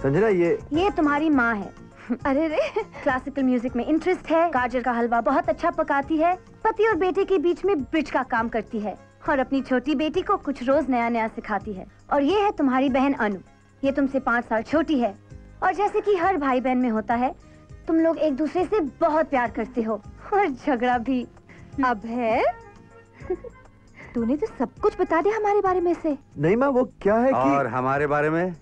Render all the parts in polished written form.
संजना ये तुम्हारी माँ है। अरे रे, क्लासिकल म्यूजिक में इंटरेस्ट है, गाजर का हलवा बहुत अच्छा पकाती है, पति और बेटे के बीच में ब्रिज का काम करती है और अपनी छोटी बेटी को कुछ रोज नया नया सिखाती है। और ये है तुम्हारी बहन अनु, ये तुमसे 5 साल छोटी है और जैसे कि हर भाई बहन में होता है, तुम लोग एक दूसरे से बहुत प्यार करते हो और झगड़ा भी। अब है तूने तो सब कुछ बता दिया हमारे बारे में से। नहीं माँ, वो क्या है कि... और हमारे बारे में?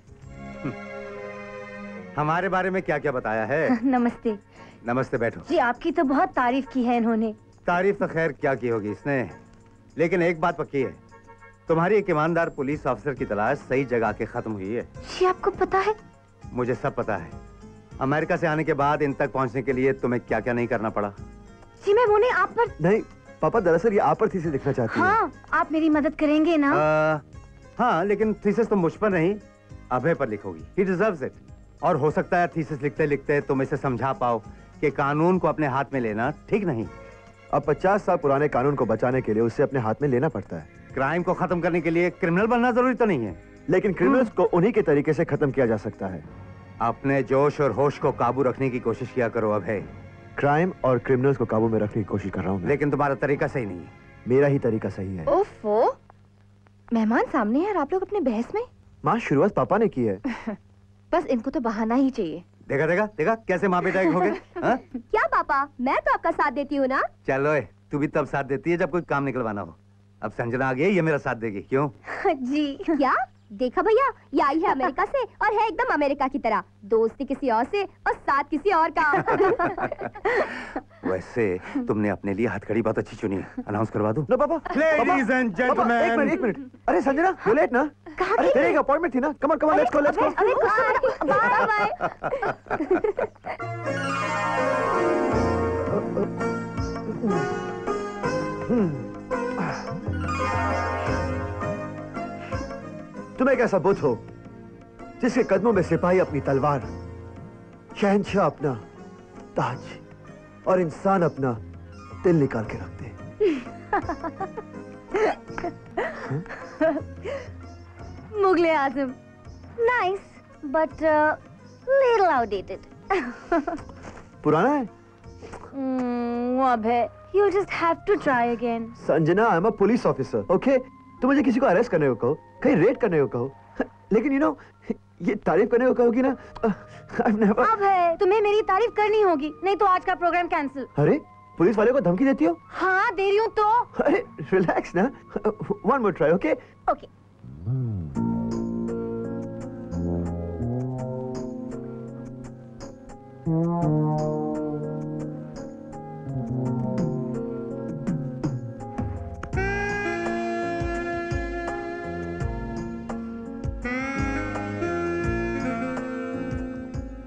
हमारे बारे में क्या क्या बताया है? नमस्ते। नमस्ते, बैठो। जी आपकी तो बहुत तारीफ की है इन्होंने। तारीफ तो खैर क्या की होगी इसने, लेकिन एक बात पक्की है, तुम्हारी एक ईमानदार पुलिस ऑफिसर की तलाश सही जगह के खत्म हुई है। जी आपको पता है? मुझे सब पता है। अमेरिका से आने के बाद इन तक पहुंचने के लिए तुम्हें क्या क्या नहीं करना पड़ा। जी मैं उन्हें आप पर... नहीं पापा, दरअसल ये आप पर थीसिस लिखना चाहती है। हाँ, आप मेरी मदद करेंगे ना? हाँ, लेकिन थीसिस तुम मुझ पर नहीं, अभय पर लिखोगी। He deserves it। और हो सकता है थीसिस लिखते लिखते तुम इसे समझा पाओ कि कानून को अपने हाथ में लेना ठीक नहीं। अब 50 साल पुराने कानून को बचाने के लिए उसे अपने हाथ में लेना पड़ता है। क्राइम को खत्म करने के लिए क्रिमिनल बनना जरूरी तो नहीं है, लेकिन क्रिमिनल्स को उन्हीं के तरीके से खत्म किया जा सकता है। अपने जोश और होश को काबू रखने की कोशिश किया करो अभय। क्राइम और क्रिमिनल्स को काबू में रखने की कोशिश कर रहा हूँ, लेकिन तुम्हारा तरीका सही नहीं है। मेरा ही तरीका सही है। ओफो, मेहमान सामने है और आप लोग अपने बहस में। माँ, शुरुआत पापा ने की है। बस इनको तो बहाना ही चाहिए। देखा देखा देखा कैसे माँ बेटा एक हो गए। क्या पापा, मैं तो आपका साथ देती हूँ ना। चलो तू भी तब साथ देती है जब कोई काम निकलवाना हो। अब संजना आ गई, ये मेरा साथ देगी। क्यों? जी। क्या देखा भैया, ये आई है अमेरिका से और है एकदम अमेरिका की तरह, दोस्ती किसी और से और साथ किसी और का। वैसे तुमने अपने लिए हथकड़ी बहुत अच्छी चुनी है। अनाउंस करवा दूं? नो पापा। Ladies and gentlemen। एक मिनट। अरे संजना, यू लेट ना? अरे तेरे एक अपॉइंटमेंट थी ना? Come on let's go. Bye bye. तुम एक ऐसा बुत हो जिसके कदमों में सिपाही अपनी तलवार, शहंशाह अपना ताज और इंसान अपना दिल निकाल के रखते मुगले आजम, नाइस बट लिटिल आउटडेटेड। पुराना है। अभय, you just have to try again। Sanjana, I am a police officer, okay? तुम मुझे किसी को अरेस्ट करने को कहो, कहीं रेड करने को कहो, लेकिन यू नो ये तारीफ करने को कहोगी ना, I've never... अभय, तुम्हें मेरी तारीफ करनी होगी, नहीं तो आज का प्रोग्राम कैंसिल। अरे पुलिस वाले को धमकी देती हो? हाँ दे रही हूँ तो। अरे रिलैक्स ना, one more try, okay? Okay.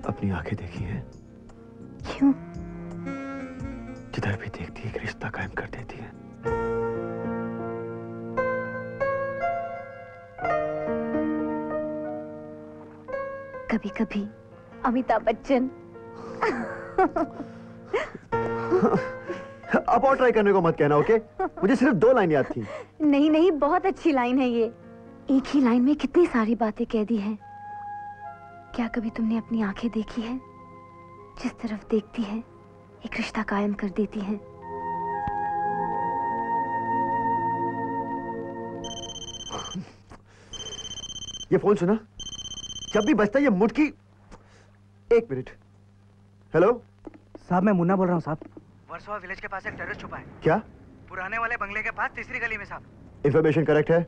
अपनी आंखें देखी हैं? क्यों? जिधर भी देखती है एक रिश्ता कायम कर देती है। कभी कभी अमिताभ बच्चन। अब और ट्राई करने को मत कहना, ओके? मुझे सिर्फ 2 लाइन याद थी। नहीं नहीं, बहुत अच्छी लाइन है ये। एक ही लाइन में कितनी सारी बातें कह दी हैं। क्या कभी तुमने अपनी आंखें देखी है? जिस तरफ देखती है एक रिश्ता कायम कर देती है। ये फोन सुना? जब भी बजता है ये मुट्ठी। 1 मिनट। हेलो साहब, मैं मुन्ना बोल रहा हूँ साहब। वर्सोवा विलेज के पास एक टेररिस्ट छुपा है। क्या? पुराने वाले बंगले के पास तीसरी गली में साहब। इंफॉर्मेशन करेक्ट है?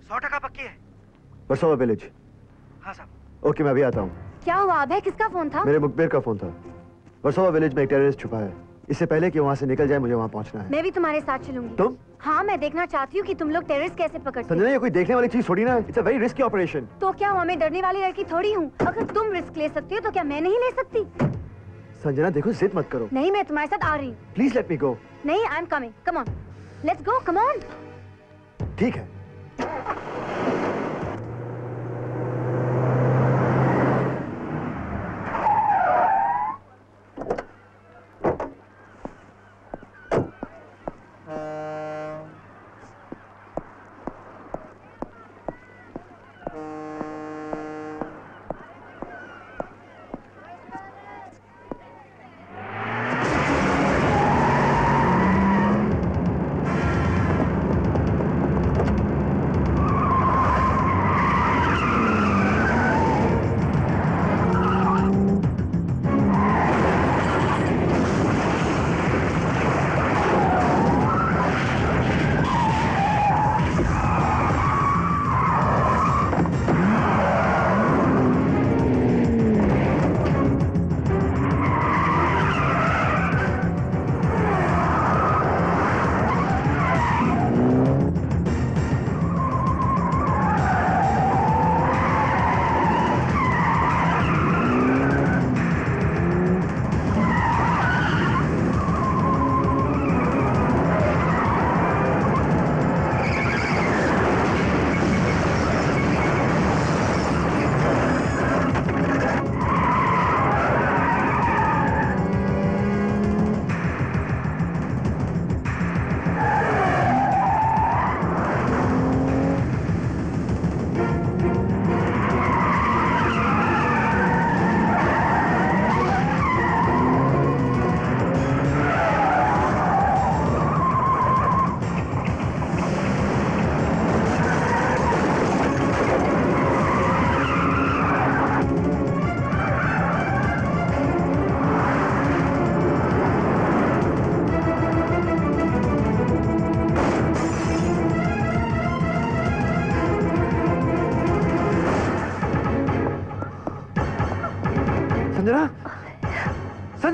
100% पक्की है। वर्सोवा विलेज। हाँ साहब। ओके, मैं अभी आता हूँ। क्या हुआ अभय, किसका फोन था? मेरे मुखबिर का फोन था। वर्सोवा विलेज में एक टेररिस्ट छुपा है। इससे पहले कि वहाँ से निकल जाए मुझे वहाँ पहुँचना है। मैं भी तुम्हारे साथ चलूंगी। तुम? हाँ, मैं देखना चाहती हूँ कि तुम लोग टेररिस्ट कैसे पकड़ते संजना, ये कोई देखने वाली चीज थोड़ी ना है। It's a very risky operation. तो क्या हुआ, मैं डरने वाली लड़की थोड़ी हूँ। अगर तुम रिस्क ले सकती हो तो क्या मैं नहीं ले सकती? संजना देखो, जिद मत करो। नहीं, मैं तुम्हारे साथ आ रही हूँ। प्लीज लेट मी गो। नहीं, I am coming. Come on, let's go, come on. ठीक है।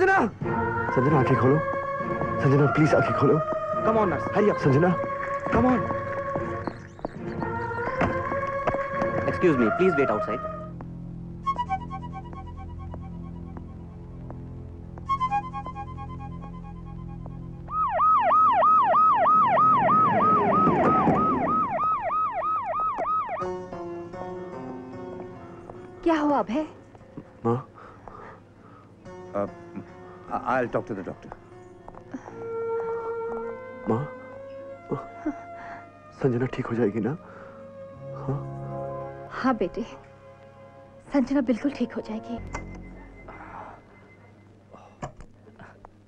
संजना, संजना आंखें खोलो। संजना प्लीज आंखें खोलो। Come on nurse, hurry up. Sanjana, come on. Excuse me, please wait outside. क्या हुआ अभय? माँ, I'll talk to the doctor. माँ, संजना ठीक हो जाएगी ना? हाँ बेटे, संजना बिल्कुल ठीक हो जाएगी।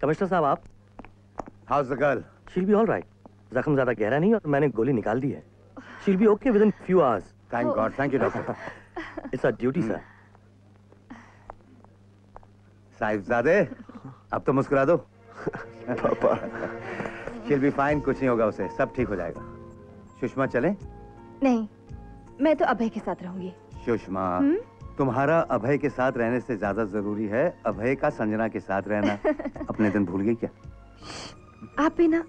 कमिश्नर साहब आप? How's the girl? She'll be all right. जख्म ज्यादा गहरा नहीं और मैंने गोली निकाल दी है। She'll be okay within few hours. Thank God. Thank you, doctor. It's a duty sir. साहिबजादे, अब तो मुस्कुरा दो। पापा, She'll be fine, कुछ नहीं होगा उसे, सब ठीक हो जाएगा। सुषमा चले? नहीं, मैं तो अभय के साथ रहूंगी। सुषमा, तुम्हारा अभय के साथ रहने से ज्यादा जरूरी है अभय का संजना के साथ रहना। अपने दिन भूल गई क्या? आप भी ना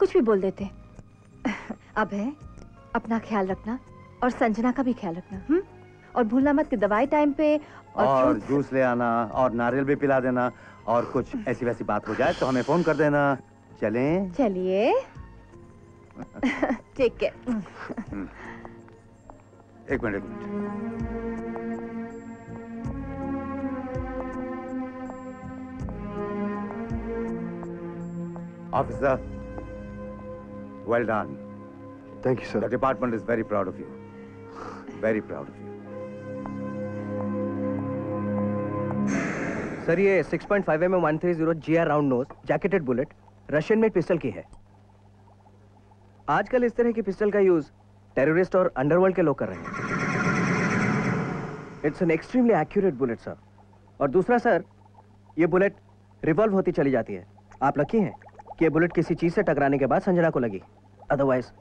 कुछ भी बोल देते। अभय, अपना ख्याल रखना और संजना का भी ख्याल रखना। और भूलना मत कि दवाई टाइम पे और fruits- जूस ले आना और नारियल भी पिला देना और कुछ ऐसी वैसी बात हो जाए तो हमें फोन कर देना। चलें? चलिए। ठीक है। एक minute. Officer, well done. Thank you The sir. department is very proud of you. Very proud of you. Sir ये 6.5 mm 130 GR round nose jacketed bullet Russian made pistol की है। आजकल इस तरह की पिस्टल का यूज टेररिस्ट और underworld के लोग कर रहे हैं। It's an extremely accurate bullet sir. और दूसरा सर, ये बुलेट रिवॉल्व होती चली जाती है। आप लकी हैं कि ये बुलेट किसी चीज से टकराने के बाद संजना को लगी, otherwise.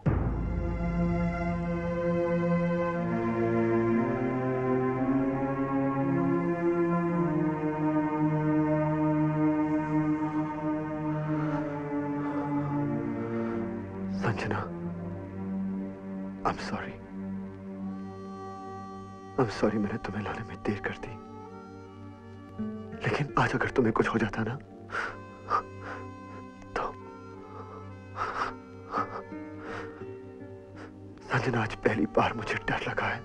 Sanjana, I'm sorry. I'm sorry मैंने तुम्हें लाने में देर कर दी। लेकिन आज अगर तुम्हें कुछ हो जाता ना तो संजना, आज पहली बार मुझे डर लगा है।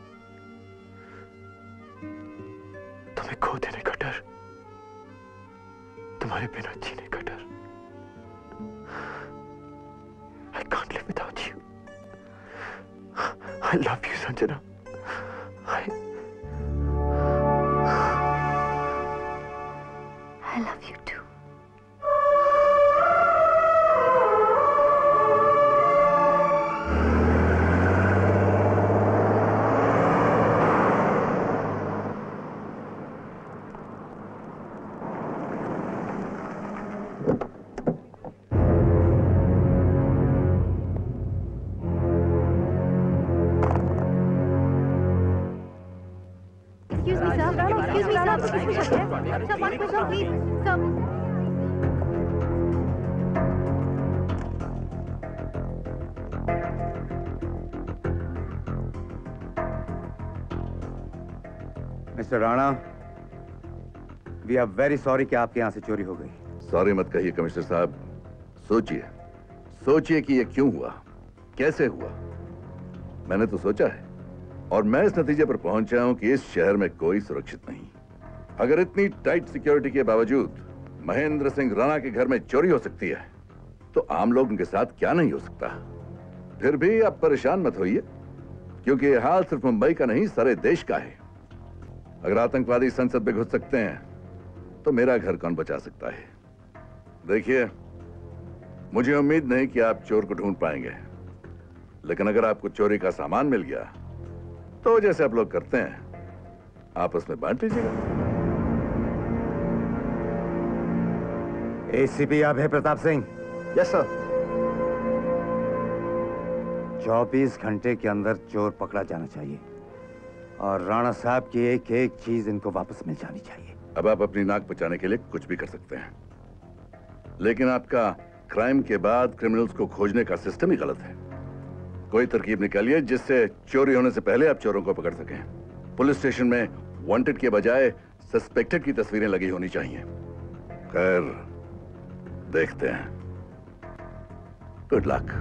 तुम्हें खो देने का डर, तुम्हारे बिना जीने का डर। I can't live without you. I love you, Sanjana. I love you too. Excuse me, sir. Excuse me, sir. Excuse me, sir. Sir, one question, please. Sir. Mister Rana, we are very sorry कि आपके यहाँ से चोरी हो गई। Sorry मत कहिए commissioner साहब। सोचिए सोचिए कि ये क्यों हुआ, कैसे हुआ। मैंने तो सोचा है और मैं इस नतीजे पर पहुंचा हूं कि इस शहर में कोई सुरक्षित नहीं। अगर इतनी टाइट सिक्योरिटी के बावजूद महेंद्र सिंह राणा के घर में चोरी हो सकती है तो आम लोग उनके साथ क्या नहीं हो सकता। फिर भी आप परेशान मत होइए, क्योंकि यह हाल सिर्फ मुंबई का नहीं सारे देश का है। अगर आतंकवादी संसद में घुस सकते हैं तो मेरा घर कौन बचा सकता है। देखिए, मुझे उम्मीद नहीं कि आप चोर को ढूंढ पाएंगे, लेकिन अगर आपको चोरी का सामान मिल गया तो जैसे आप लोग करते हैं आपस में बांट लीजिएगा। एसीपी अभय प्रताप सिंह, यस सर। 24 घंटे के अंदर चोर पकड़ा जाना चाहिए और राणा साहब की एक एक चीज इनको वापस मिल जानी चाहिए। अब आप अपनी नाक बचाने के लिए कुछ भी कर सकते हैं, लेकिन आपका क्राइम के बाद क्रिमिनल्स को खोजने का सिस्टम ही गलत है। कोई तरकीब निकालिए जिससे चोरी होने से पहले आप चोरों को पकड़ सकें। पुलिस स्टेशन में वांटेड के बजाय सस्पेक्टेड की तस्वीरें लगी होनी चाहिए। खैर, देखते हैं। Good luck.